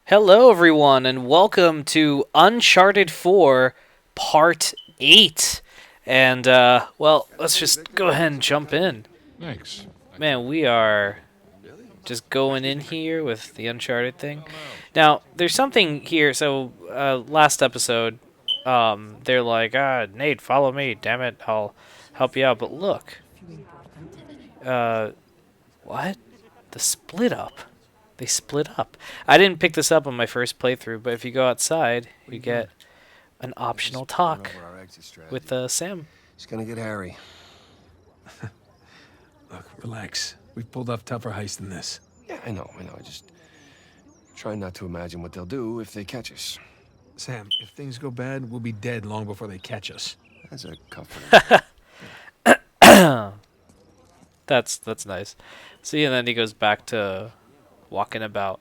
Hello, everyone, and welcome to Uncharted 4 Part 8. And, well, let's just go ahead and jump in. Thanks. Man, we are just going in here with the Uncharted thing. Now, there's something here. So, last episode, they're like, Nate, follow me. Damn it, I'll help you out. But look, uh, what? The split up. They split up. I didn't pick this up on my first playthrough, but if you go outside, you get an optional talk with Sam. It's gonna get hairy. Look, relax. We've pulled off tougher heists than this. Yeah, I know. I just try not to imagine what they'll do if they catch us. Sam, if things go bad, we'll be dead long before they catch us. That's a comforting. That's nice. See, and then he goes back to walking about.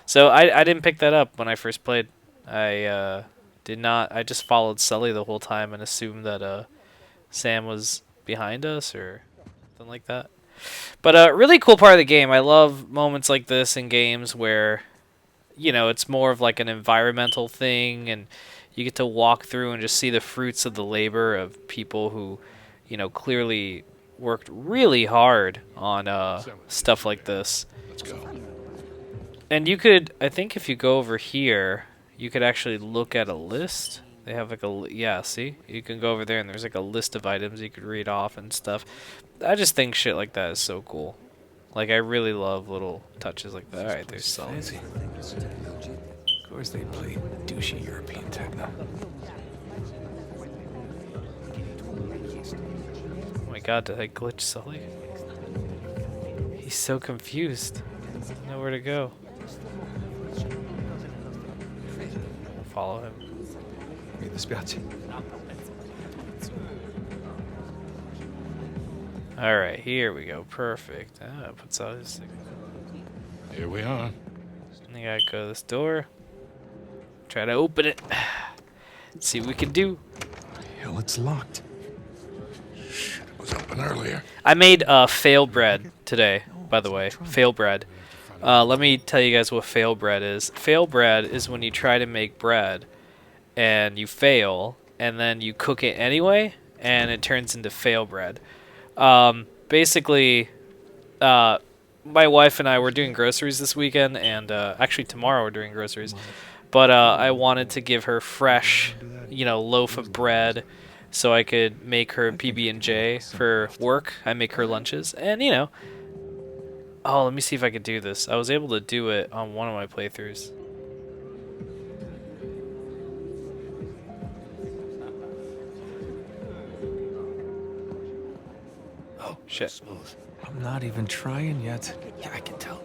So I didn't pick that up when I first played. I did not. I just followed Sully the whole time and assumed that Sam was behind us or something like that. But a really cool part of the game. I love moments like this in games where, it's more of like an environmental thing and you get to walk through and just see the fruits of the labor of people who, clearly worked really hard on stuff like this. Let's go. And you could, I think if you go over here, you could actually look at a list. They have like yeah, see? You can go over there and there's like a list of items you could read off and stuff. I just think shit like that is so cool. Like, I really love little touches like that. Alright, there's Sully. Fancy. Of course they play douchey European techno. Oh my god, did I glitch Sully? He's so confused. Doesn't know where to go. Follow him. Mi dispiace. Alright, here we go. Perfect. Puts out his thing. Here we are. I gotta go to this door. Try to open it. See what we can do. Hell, it's locked. Shit, it was open earlier. I made fail bread today, by the way. Fail bread. Let me tell you guys what fail bread is. Fail bread is when you try to make bread and you fail, and then you cook it anyway, and it turns into fail bread. Basically, my wife and I were doing groceries this weekend, and actually tomorrow we're doing groceries. But I wanted to give her fresh, loaf of bread so I could make her PB&J for work. I make her lunches, and oh, let me see if I could do this. I was able to do it on one of my playthroughs. Oh, shit. Smooth. I'm not even trying yet. Yeah, I can tell.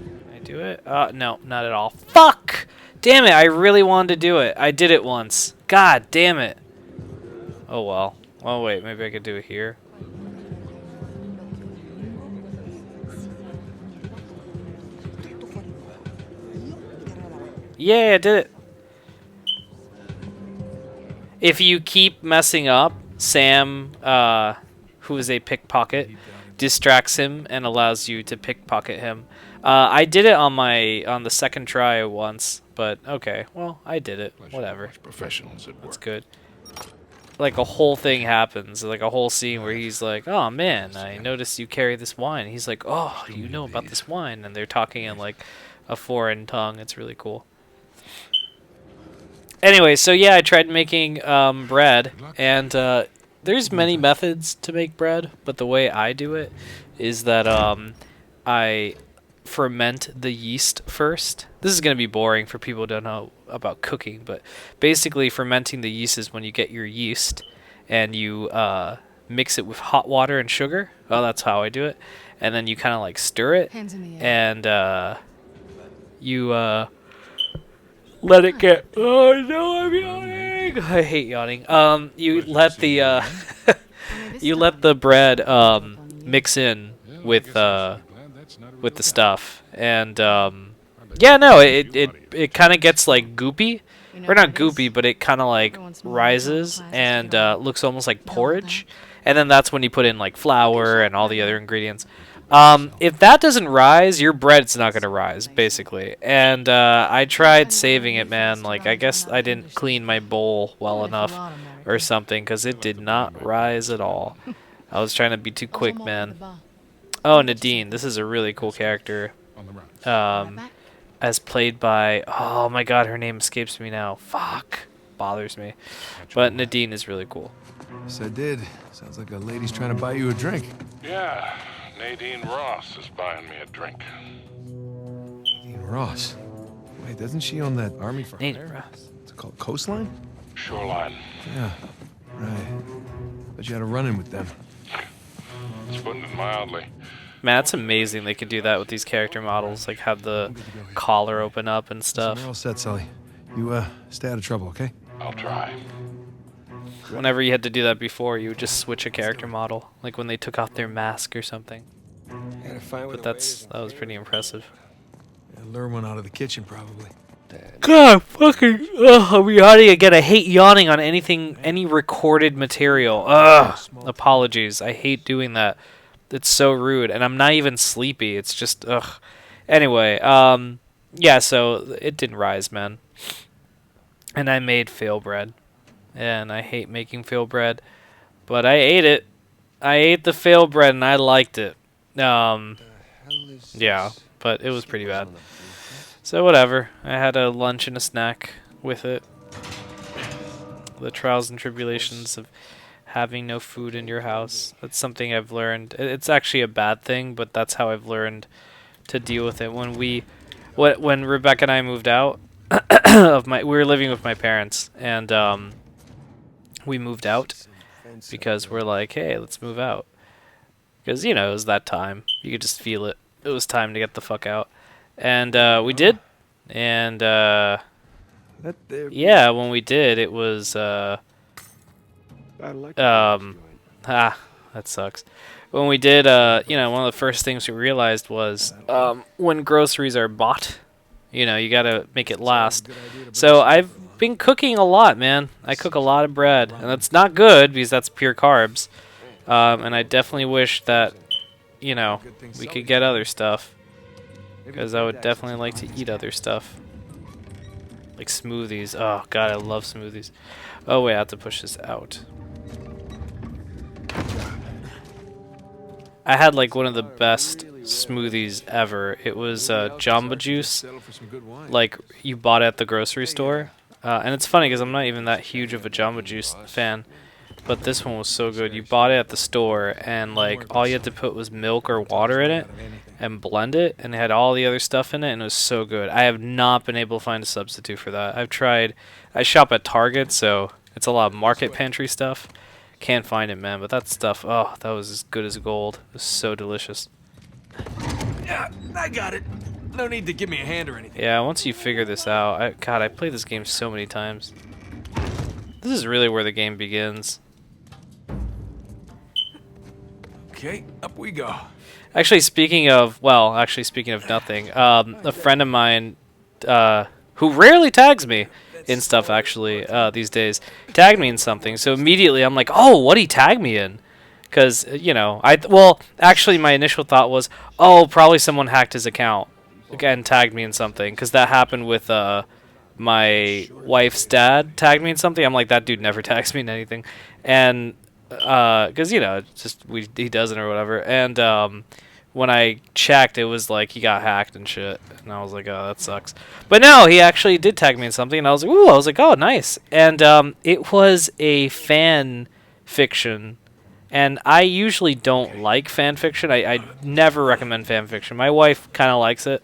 Can I do it? No, not at all. Fuck! Damn it, I really wanted to do it. I did it once. God damn it. Oh well. Oh wait, maybe I could do it here. Yeah, I did it. If you keep messing up, Sam, who is a pickpocket, distracts him and allows you to pickpocket him. I did it on the second try once, but okay, well, I did it. Whatever. Professionals at work. That's good. Like a whole thing happens, like a whole scene where he's like, "Oh man, I noticed you carry this wine." He's like, "Oh, you know about this wine?" And they're talking in like a foreign tongue. It's really cool. Anyway, so yeah, I tried making bread, and there's many methods to make bread, but the way I do it is that I ferment the yeast first. This is going to be boring for people who don't know about cooking, but basically fermenting the yeast is when you get your yeast and you mix it with hot water and sugar. Well, that's how I do it. And then you kind of like stir it, and you let it get. Oh no, I'm yawning. I hate yawning. You let the you let the bread mix in with the stuff, and yeah, no, it kind of gets like goopy, or not goopy, but it kind of like rises and looks almost like porridge. And then that's when you put in like flour and all the other ingredients. If that doesn't rise, your bread's not gonna rise, basically. And I tried saving it, man. Like I guess I didn't clean my bowl well enough or something, because it did not rise at all. I was trying to be too quick, man. Oh, Nadine, this is a really cool character. On the run. As played by, oh my god, her name escapes me now. Fuck, bothers me. But Nadine is really cool. Yes, I did. Sounds like a lady's trying to buy you a drink. Yeah, Nadine Ross is buying me a drink. Nadine Ross. Wait, doesn't she own that army for Nadine hire? Ross. It's called Coastline? Shoreline. Yeah, right. But you had a run-in with them. It's putting it mildly. Man, it's amazing they could do that with these character models, like have the collar open up and stuff. We're all set, Sully. You, stay out of trouble, okay? I'll try. Whenever you had to do that before, you would just switch a character model, like when they took off their mask or something. But that was pretty impressive. Yeah, lure one out of the kitchen, probably. God, fucking, ugh, are we yawning again? I hate yawning on anything, any recorded material. Ugh, apologies. I hate doing that. It's so rude, and I'm not even sleepy. It's just, ugh. Anyway, yeah, so it didn't rise, man. And I made fail bread. And I hate making fail bread. But I ate it. I ate the fail bread, and I liked it. Yeah, but it was pretty bad. So whatever. I had a lunch and a snack with it. The trials and tribulations of having no food in your house. That's something I've learned. It's actually a bad thing, but that's how I've learned to deal with it. When Rebecca and I moved out we were living with my parents, and we moved out because we're like, hey, let's move out. Because, you know, it was that time. You could just feel it. It was time to get the fuck out. And we did. And yeah, when we did, it was that sucks. When we did, you know, one of the first things we realized was when groceries are bought, you know, you gotta make it last. So I've been cooking a lot, man. I cook a lot of bread, and that's not good because that's pure carbs. And I definitely wish that, you know, we could get other stuff, because I would definitely like to eat other stuff. Like smoothies. Oh, God, I love smoothies. Oh, wait, I have to push this out. I had, like, one of the best smoothies ever. It was Jamba Juice. Like, you bought it at the grocery store. And it's funny, because I'm not even that huge of a Jamba Juice fan. But this one was so good. You bought it at the store, and, like, all you had to put was milk or water in it and blend it, and it had all the other stuff in it, and it was so good. I have not been able to find a substitute for that. I've tried. I shop at Target, so it's a lot of market pantry stuff. Can't find it, man, but that stuff, oh, that was as good as gold. It was so delicious. Yeah, I got it. No need to give me a hand or anything. Yeah, once you figure this out, God, I played this game so many times. This is really where the game begins. Okay, up we go. Actually, speaking of nothing, a friend of mine, who rarely tags me in stuff, actually, these days, tagged me in something. So immediately I'm like, oh, what'd he tag me in? Because, you know, actually my initial thought was, oh, probably someone hacked his account and tagged me in something. Because that happened with, my wife's dad tagged me in something. I'm like, that dude never tags me in anything. And, because, you know, just, he doesn't or whatever. And, when I checked, it was like he got hacked and shit. And I was like, oh, that sucks. But no, he actually did tag me in something, and I was like, ooh, I was like, oh, nice. And it was a fan fiction. And I usually don't like fan fiction. I never recommend fan fiction. My wife kind of likes it.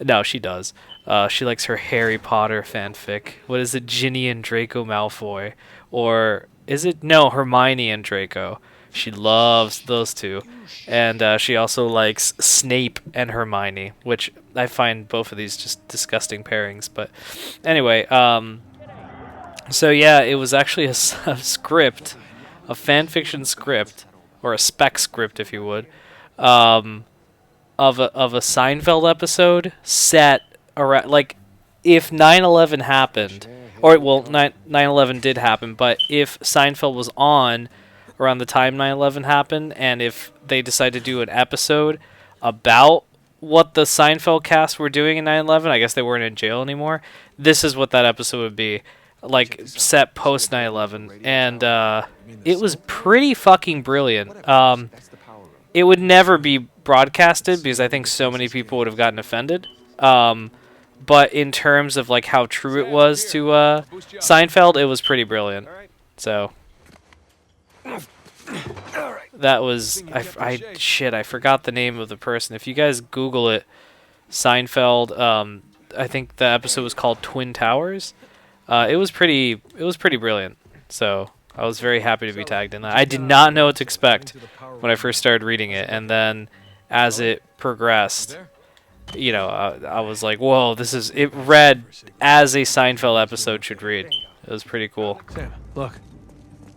No, she does. She likes her Harry Potter fanfic. What is it? Ginny and Draco Malfoy. Or is it? No, Hermione and Draco. She loves those two. And she also likes Snape and Hermione, which I find both of these just disgusting pairings. But anyway, so yeah, it was actually a script, a fanfiction script, or a spec script, if you would, of a Seinfeld episode set around, like, if 9/11 happened, or well, 9/11 did happen, but if Seinfeld was on around the time 9/11 happened, and if they decide to do an episode about what the Seinfeld cast were doing in 9/11, I guess they weren't in jail anymore. This is what that episode would be, like set post 9/11, and it was pretty fucking brilliant. It would never be broadcasted because I think so many people would have gotten offended. But in terms of like how true it was to Seinfeld, it was pretty brilliant. So that was I forgot the name of the person. If you guys Google it, Seinfeld. I think the episode was called Twin Towers. It was pretty brilliant. So I was very happy to be tagged in that. I did not know what to expect when I first started reading it, and then as it progressed, you know, I was like, whoa, it read as a Seinfeld episode should read. It was pretty cool. Sam, look.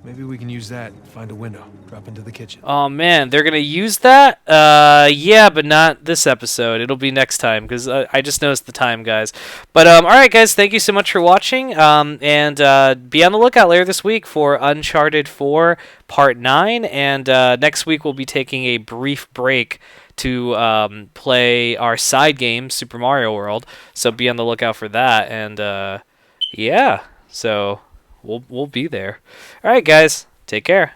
Maybe we can use that and find a window. Drop into the kitchen. Oh man, they're gonna use that? Yeah, but not this episode. It'll be next time because I just noticed the time, guys. But all right, guys, thank you so much for watching. And be on the lookout later this week for Uncharted 4 Part 9. And next week we'll be taking a brief break to play our side game, Super Mario World. So be on the lookout for that. And yeah, so we'll be there. All right, guys, take care.